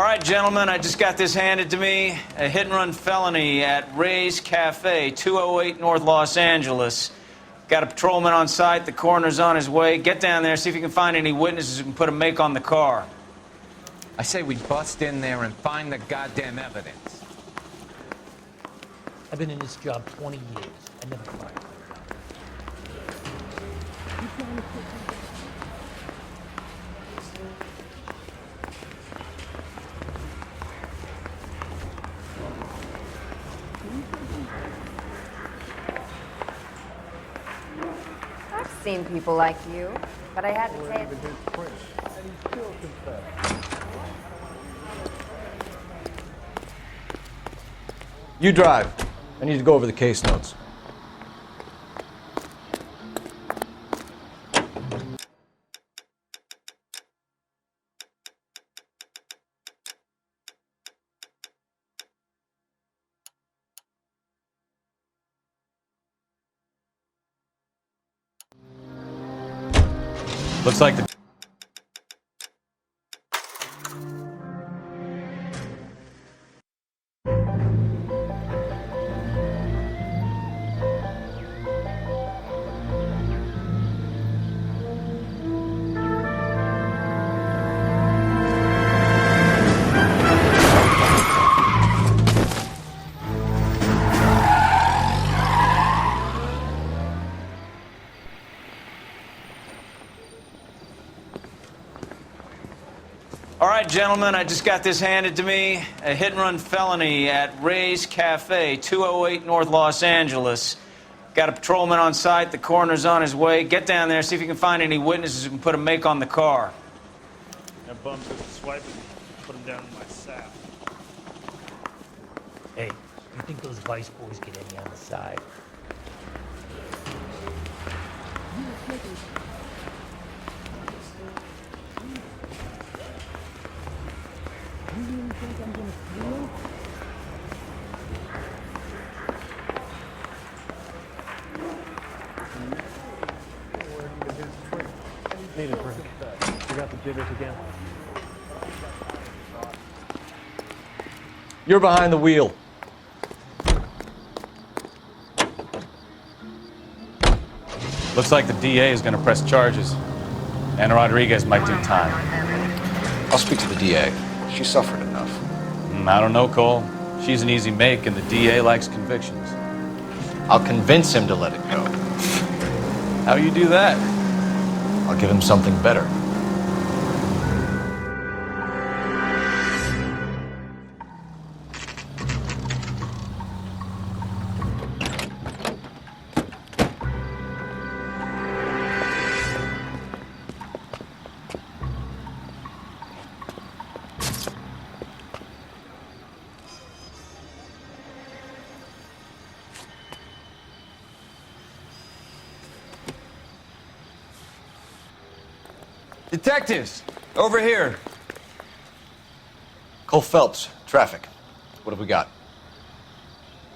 All right, gentlemen, I just got this handed to me. A hit-and-run felony at Ray's Cafe, 208 North Los Angeles. Got a patrolman on site. The coroner's on his way. Get down there, see if you can find any witnesses who can put a make on the car. I say we bust in there and find the goddamn evidence. I've been in this job 20 years. I never fired. I've seen people like you, but I had to say it. You drive. I need to go over the case notes. Looks like the... All right, gentlemen, I just got this handed to me. A hit-and-run felony at Ray's Cafe, 208 North Los Angeles. Got a patrolman on site. The coroner's on his way. Get down there, see if you can find any witnesses who can put a make on the car. That bum took a swipe and put him down in my sap. Hey, you think those Vice boys get any on the side? Need a drink. You got the jitters again. You're behind the wheel. Looks like the DA is going to press charges. And Rodriguez might do time. I'll speak to the DA. She suffered enough. I don't know, Cole. She's an easy make, and the DA likes convictions. I'll convince him to let it go. How you do that? I'll give him something better. Detectives, over here. Cole Phelps, traffic. What have we got?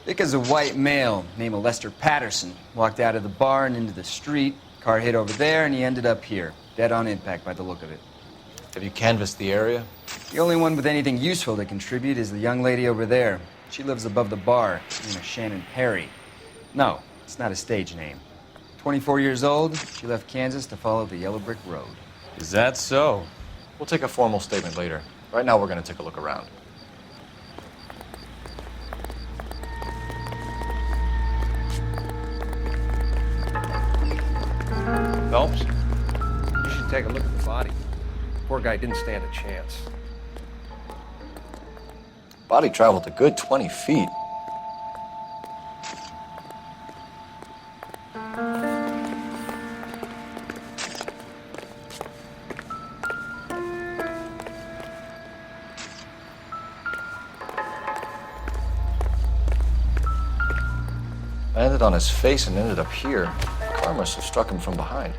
Vic is a white male named Lester Patterson. Walked out of the bar and into the street. Car hit over there and he ended up here. Dead on impact by the look of it. Have you canvassed the area? The only one with anything useful to contribute is the young lady over there. She lives above the bar. Her name is Shannon Perry. No, it's not a stage name. 24 years old, she left Kansas to follow the yellow brick road. Is that so? We'll take a formal statement later. Right now, we're going to take a look around. Phelps, you should take a look at the body. Poor guy didn't stand a chance. Body traveled a good 20 feet. Landed on his face and ended up here. The car must have struck him from behind.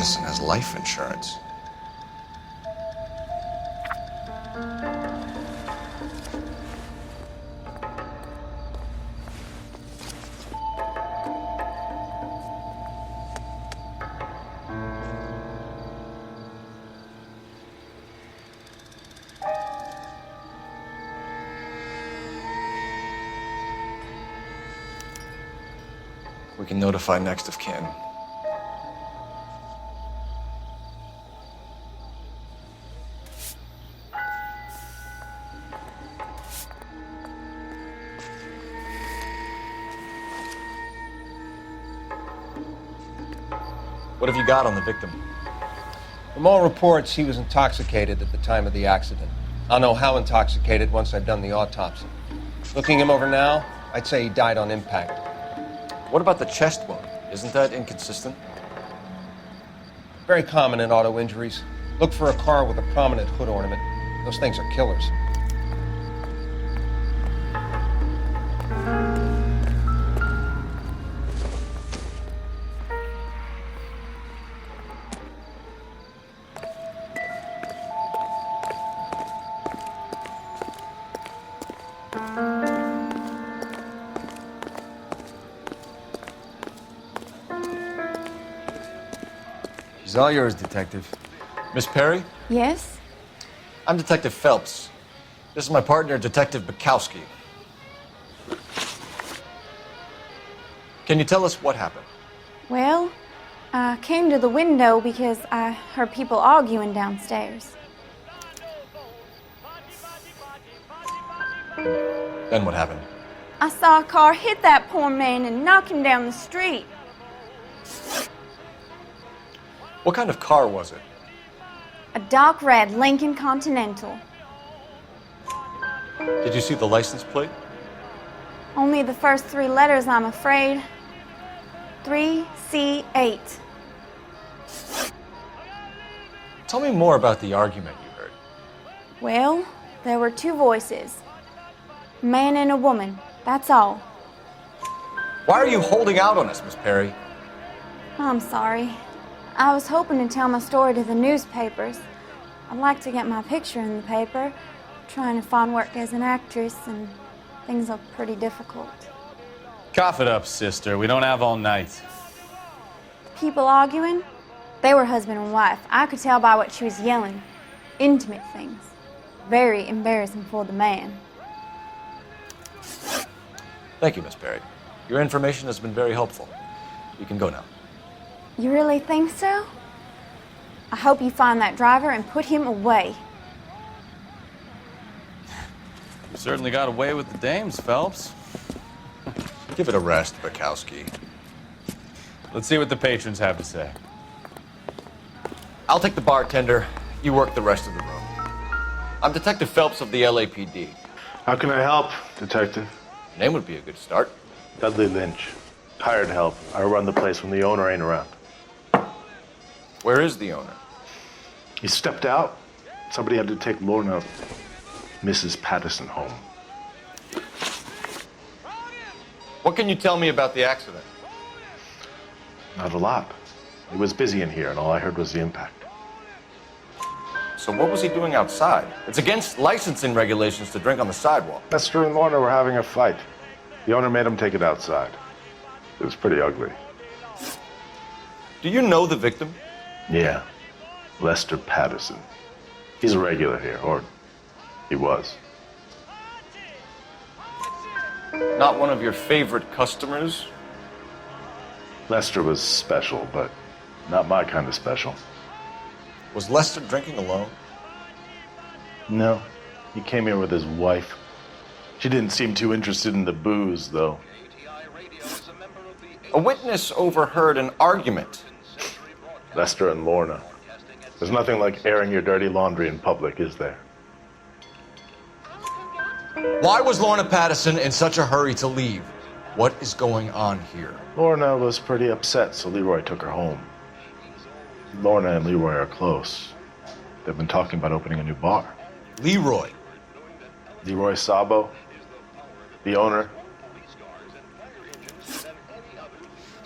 Patterson has life insurance. We can notify next of kin. What have you got on the victim? From all reports, he was intoxicated at the time of the accident. I'll know how intoxicated once I've done the autopsy. Looking him over now, I'd say he died on impact. What about the chest wound? Isn't that inconsistent? Very common in auto injuries. Look for a car with a prominent hood ornament. Those things are killers. It's all yours, Detective. Miss Perry? Yes? I'm Detective Phelps. This is my partner, Detective Bukowski. Can you tell us what happened? Well, I came to the window because I heard people arguing downstairs. Then what happened? I saw a car hit that poor man and knock him down the street. What kind of car was it? A dark red Lincoln Continental. Did you see the license plate? Only the first three letters, I'm afraid. 3C8. Tell me more about the argument you heard. Well, there were two voices. A man and a woman, that's all. Why are you holding out on us, Miss Perry? I'm sorry. I was hoping to tell my story to the newspapers. I'd like to get my picture in the paper. Trying to find work as an actress, and things look pretty difficult. Cough it up, sister. We don't have all night. People arguing? They were husband and wife. I could tell by what she was yelling. Intimate things. Very embarrassing for the man. Thank you, Miss Perry. Your information has been very helpful. You can go now. You really think so? I hope you find that driver and put him away. You certainly got away with the dames, Phelps. Give it a rest, Bukowski. Let's see what the patrons have to say. I'll take the bartender. You work the rest of the room. I'm Detective Phelps of the LAPD. How can I help, Detective? Name would be a good start. Dudley Lynch. Hired help. I run the place when the owner ain't around. Where is the owner? He stepped out. Somebody had to take Lorna, Mrs. Patterson, home. What can you tell me about the accident? Not a lot. He was busy in here, and all I heard was the impact. So what was he doing outside? It's against licensing regulations to drink on the sidewalk. Lester and Lorna were having a fight. The owner made him take it outside. It was pretty ugly. Do you know the victim? Yeah. Lester Patterson. He's a regular here, or he was. Not one of your favorite customers? Lester was special, but not my kind of special. Was Lester drinking alone? No. He came here with his wife. She didn't seem too interested in the booze, though. A witness overheard an argument. Lester and Lorna. There's nothing like airing your dirty laundry in public, is there? Why was Lorna Patterson in such a hurry to leave? What is going on here? Lorna was pretty upset, so Leroy took her home. Lorna and Leroy are close. They've been talking about opening a new bar. Leroy? Leroy Sabo, the owner.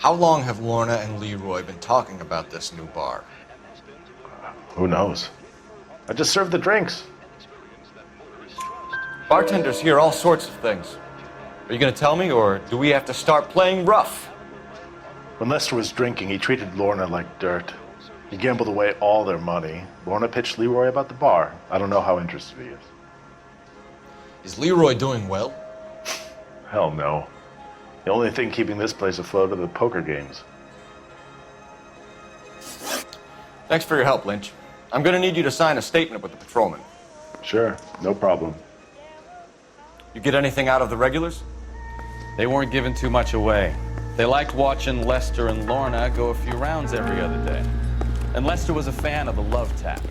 How long have Lorna and Leroy been talking about this new bar? Who knows? I just served the drinks. Bartenders hear all sorts of things. Are you going to tell me, or do we have to start playing rough? When Lester was drinking, he treated Lorna like dirt. He gambled away all their money. Lorna pitched Leroy about the bar. I don't know how interested he is. Is Leroy doing well? Hell no. The only thing keeping this place afloat are the poker games. Thanks for your help, Lynch. I'm going to need you to sign a statement with the patrolman. Sure, no problem. You get anything out of the regulars? They weren't giving too much away. They liked watching Lester and Lorna go a few rounds every other day. And Lester was a fan of the love tap.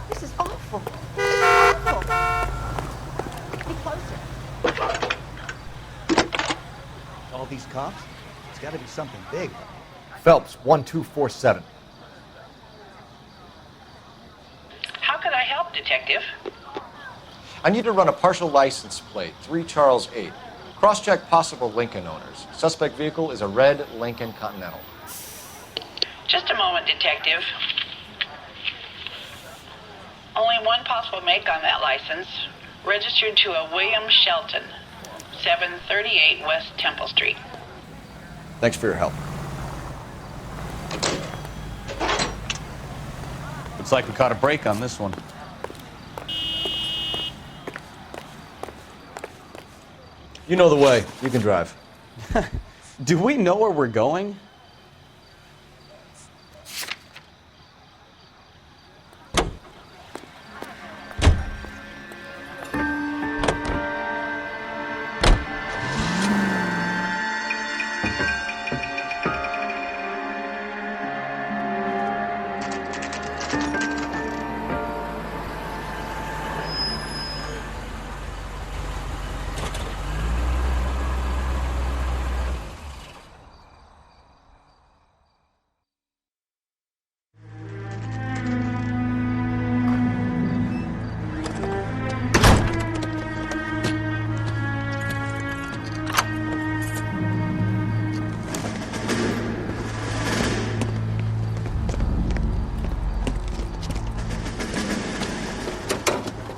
This is awful. It's awful. Be closer. All these cops? It's got to be something big. Phelps, 1247. How can I help, Detective? I need to run a partial license plate, 3 Charles 8. Cross-check possible Lincoln owners. Suspect vehicle is a red Lincoln Continental. Just a moment, Detective. Only one possible make on that license. Registered to a William Shelton, 738 West Temple Street. Thanks for your help. Looks like we caught a break on this one. You know the way. You can drive. Do we know where we're going?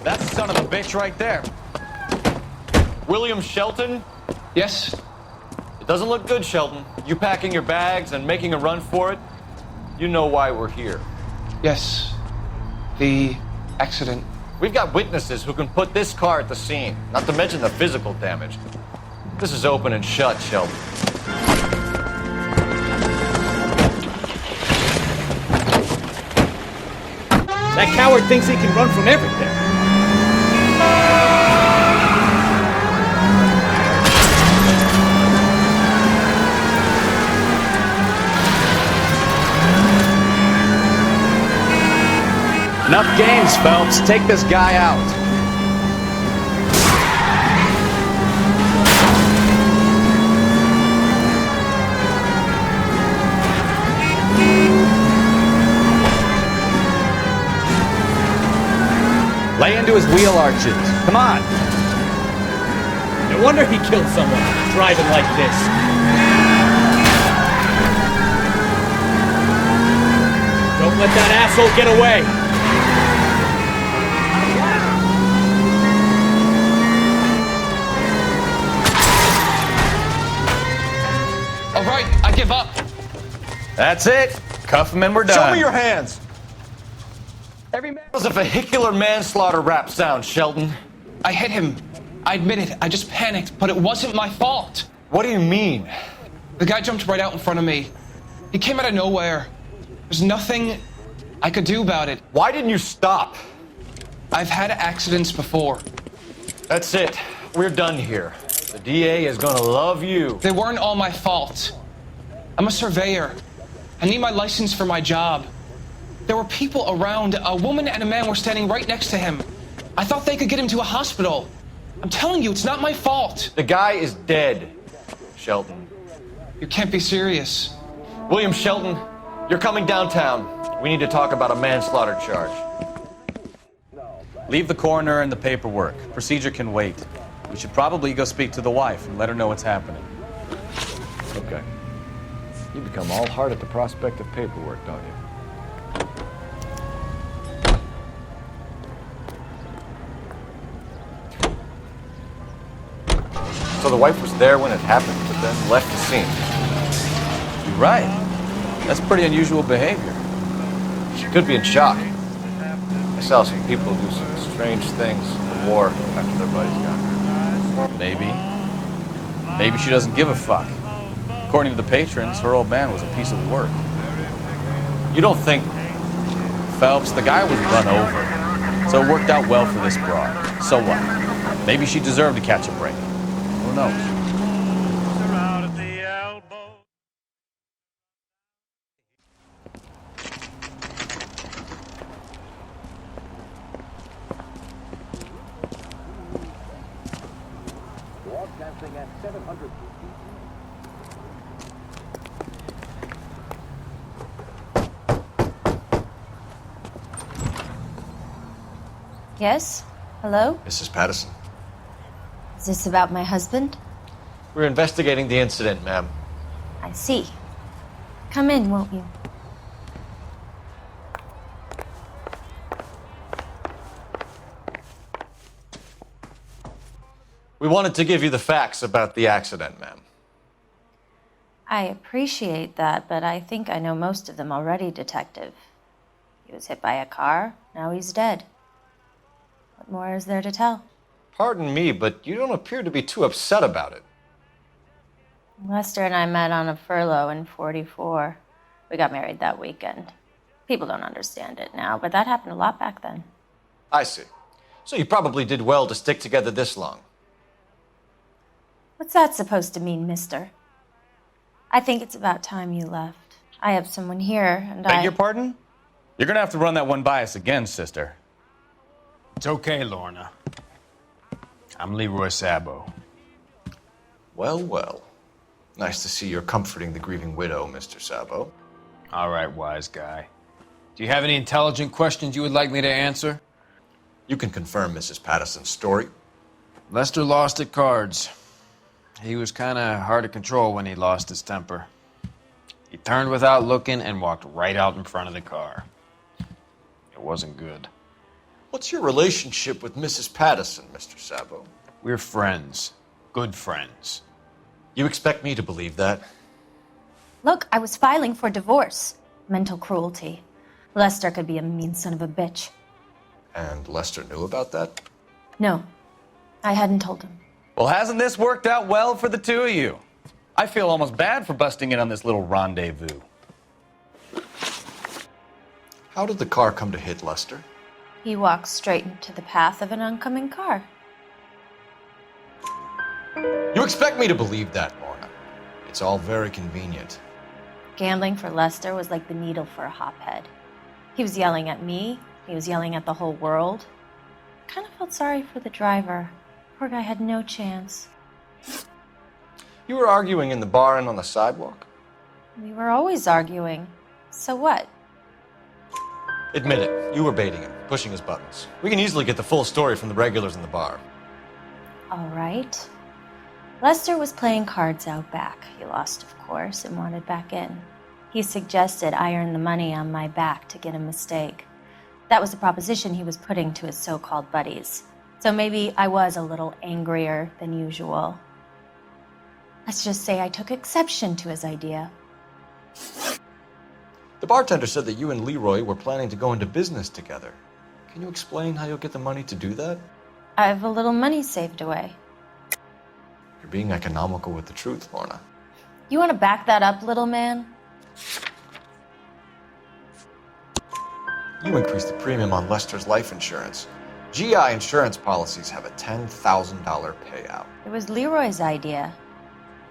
That's the son of a bitch right there. William Shelton? Yes? It doesn't look good, Shelton. You packing your bags and making a run for it? You know why we're here. Yes. The accident. We've got witnesses who can put this car at the scene, not to mention the physical damage. This is open and shut, Shelton. That coward thinks he can run from everything. Enough games, Phelps. Take this guy out. Lay into his wheel arches. Come on. No wonder he killed someone driving like this. Don't let that asshole get away. All right, I give up. That's it. Cuff him and we're done. Show me your hands. Every man was a vehicular manslaughter rap sound, Shelton. I hit him. I admit it. I just panicked, but it wasn't my fault. What do you mean? The guy jumped right out in front of me. He came out of nowhere. There's nothing I could do about it. Why didn't you stop? I've had accidents before. That's it. We're done here. The DA is gonna love you. They weren't all my fault. I'm a surveyor. I need my license for my job. There were people around. A woman and a man were standing right next to him. I thought they could get him to a hospital. I'm telling you, it's not my fault. The guy is dead, Shelton. You can't be serious. William Shelton, You're coming downtown. We need to talk about a manslaughter charge. Leave the coroner and the paperwork. Procedure can wait. We should probably go speak to the wife and let her know what's happening. Okay. You become all heart at the prospect of paperwork, don't you? So the wife was there when it happened, but then left the scene. You're right. That's pretty unusual behavior. She could be in shock. I saw some people do some strange things in the war after their buddies got hurt. Maybe. Maybe she doesn't give a fuck. According to the patrons, her old man was a piece of work. You don't think... Phelps, the guy was run over. So it worked out well for this broad. So what? Maybe she deserved to catch a break. Who knows? Broadcasting at 700. Yes? Hello? Mrs. Patterson. Is this about my husband? We're investigating the incident, ma'am. I see. Come in, won't you? We wanted to give you the facts about the accident, ma'am. I appreciate that, but I think I know most of them already, Detective. He was hit by a car, now he's dead. What more is there to tell? Pardon me, but you don't appear to be too upset about it. Lester and I met on a furlough in '44. We got married that weekend. People don't understand it now, but that happened a lot back then. I see. So you probably did well to stick together this long. What's that supposed to mean, mister? I think it's about time you left. I have someone here, and Beg your pardon? You're gonna have to run that one by us again, sister. It's okay, Lorna. I'm Leroy Sabo. Well, well. Nice to see you're comforting the grieving widow, Mr. Sabo. All right, wise guy. Do you have any intelligent questions you would like me to answer? You can confirm Mrs. Patterson's story. Lester lost at cards. He was kind of hard to control when he lost his temper. He turned without looking and walked right out in front of the car. It wasn't good. What's your relationship with Mrs. Patterson, Mr. Sabo? We're friends. Good friends. You expect me to believe that? Look, I was filing for divorce. Mental cruelty. Lester could be a mean son of a bitch. And Lester knew about that? No, I hadn't told him. Well, hasn't this worked out well for the two of you? I feel almost bad for busting in on this little rendezvous. How did the car come to hit Lester? He walked straight into the path of an oncoming car. You expect me to believe that, Lorna? It's all very convenient. Gambling for Lester was like the needle for a hophead. He was yelling at me. He was yelling at the whole world. I kind of felt sorry for the driver. Poor guy had no chance. You were arguing in the bar and on the sidewalk? We were always arguing. So what? Admit it. You were baiting him, pushing his buttons. We can easily get the full story from the regulars in the bar. All right. Lester was playing cards out back. He lost, of course, and wanted back in. He suggested I earn the money on my back to get a mistake. That was the proposition he was putting to his so-called buddies. So maybe I was a little angrier than usual. Let's just say I took exception to his idea. The bartender said that you and Leroy were planning to go into business together. Can you explain how you'll get the money to do that? I have a little money saved away. You're being economical with the truth, Lorna. You want to back that up, little man? You increased the premium on Lester's life insurance. GI insurance policies have a $10,000 payout. It was Leroy's idea.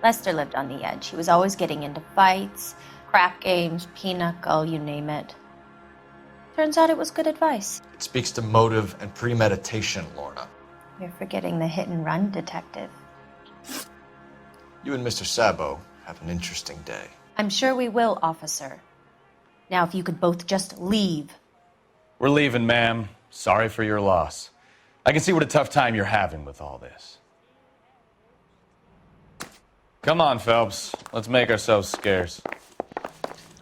Lester lived on the edge. He was always getting into fights, crap games, pinochle, you name it. Turns out it was good advice. It speaks to motive and premeditation, Lorna. You're forgetting the hit and run, Detective. You and Mr. Sabo have an interesting day. I'm sure we will, officer. Now, if you could both just leave. We're leaving, ma'am. Sorry for your loss. I can see what a tough time you're having with all this. Come on, Phelps. Let's make ourselves scarce.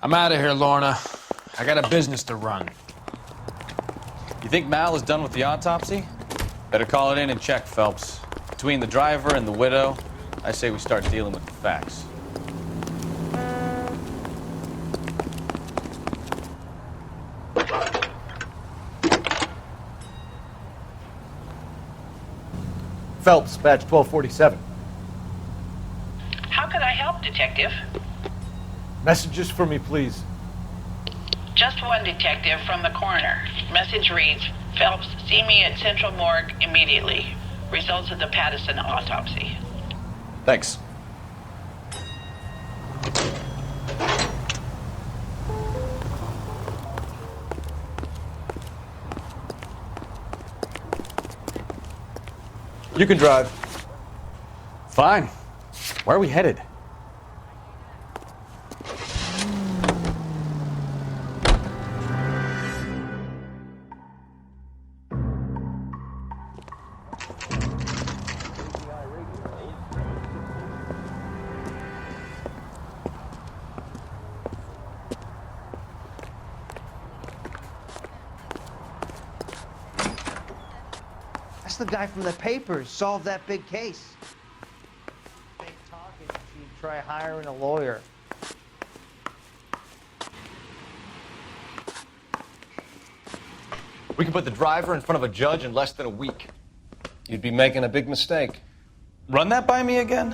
I'm out of here, Lorna. I got a business to run. You think Mal is done with the autopsy? Better call it in and check, Phelps. Between the driver and the widow, I say we start dealing with the facts. Phelps, badge 1247. How could I help, Detective? Messages for me, please. Just one detective from the coroner. Message reads, Phelps, see me at Central Morgue immediately. Results of the Patterson autopsy. Thanks. You can drive. Fine. Where are we headed? That's the guy from the papers. Solved that big case. Fake talking. She'd try hiring a lawyer. We can put the driver in front of a judge in less than a week. You'd be making a big mistake. Run that by me again?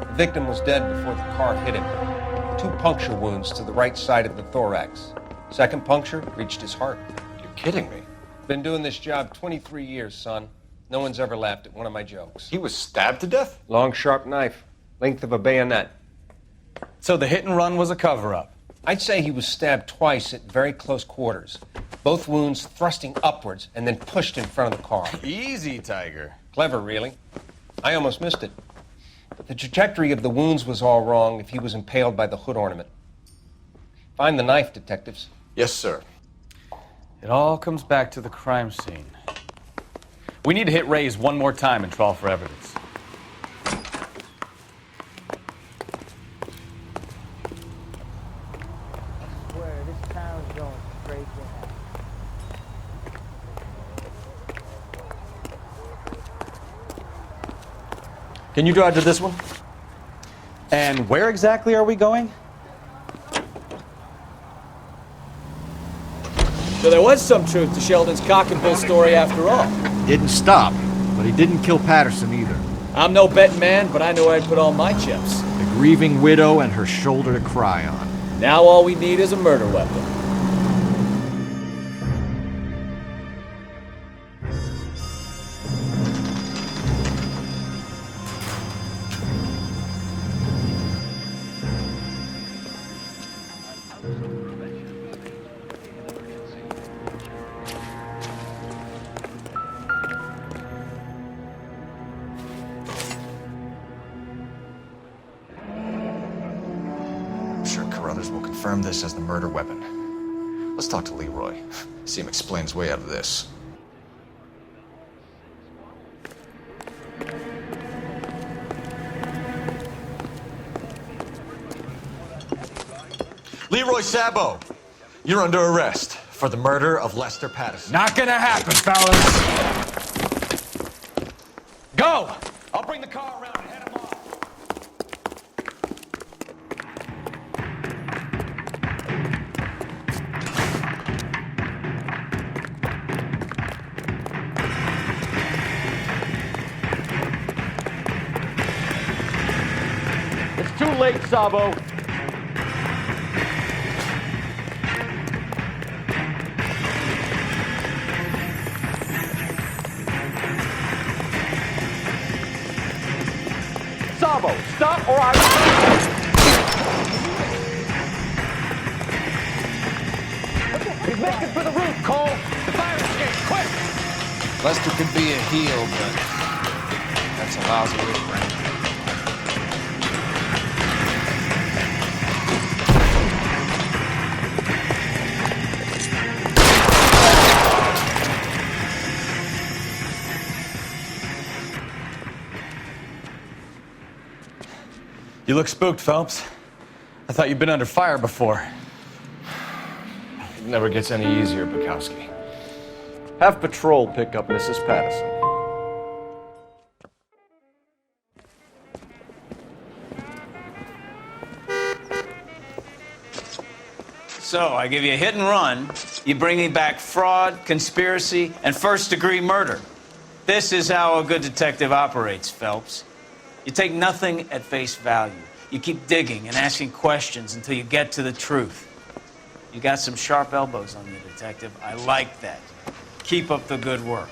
The victim was dead before the car hit him. 2 puncture wounds to the right side of the thorax. Second puncture reached his heart. You're kidding me. Been doing this job 23 years, son. No one's ever laughed at one of my jokes. He was stabbed to death? Long, sharp knife. Length of a bayonet. So the hit and run was a cover-up? I'd say he was stabbed twice at very close quarters. Both wounds thrusting upwards and then pushed in front of the car. Easy, Tiger. Clever, really. I almost missed it. But the trajectory of the wounds was all wrong if he was impaled by the hood ornament. Find the knife, detectives. Yes, sir. It all comes back to the crime scene. We need to hit Ray's one more time and trawl for evidence. I swear, this town's going straight to hell. Can you drive to this one? And where exactly are we going? So there was some truth to Sheldon's cock and bull story after all. Didn't stop, but he didn't kill Patterson either. I'm no betting man, but I know where I'd put all my chips. The grieving widow and her shoulder to cry on. Now all we need is a murder weapon. Will confirm this as the murder weapon. Let's talk to Leroy. See him explain his way out of this. Leroy Sabo, you're under arrest for the murder of Lester Patterson. Not gonna happen, fellas. Go! I'll bring the car around and head him off. It's too late, Sabo. Sabo, stop or I will... He's making for the roof, Cole. The fire escape, quick! Lester could be a heel, but that's a lousy way to frame it. You look spooked, Phelps. I thought you'd been under fire before. It never gets any easier, Bukowski. Have patrol pick up Mrs. Patterson. So, I give you a hit and run. You bring me back fraud, conspiracy, and first-degree murder. This is how a good detective operates, Phelps. You take nothing at face value. You keep digging and asking questions until you get to the truth. You got some sharp elbows on you, detective. I like that. Keep up the good work.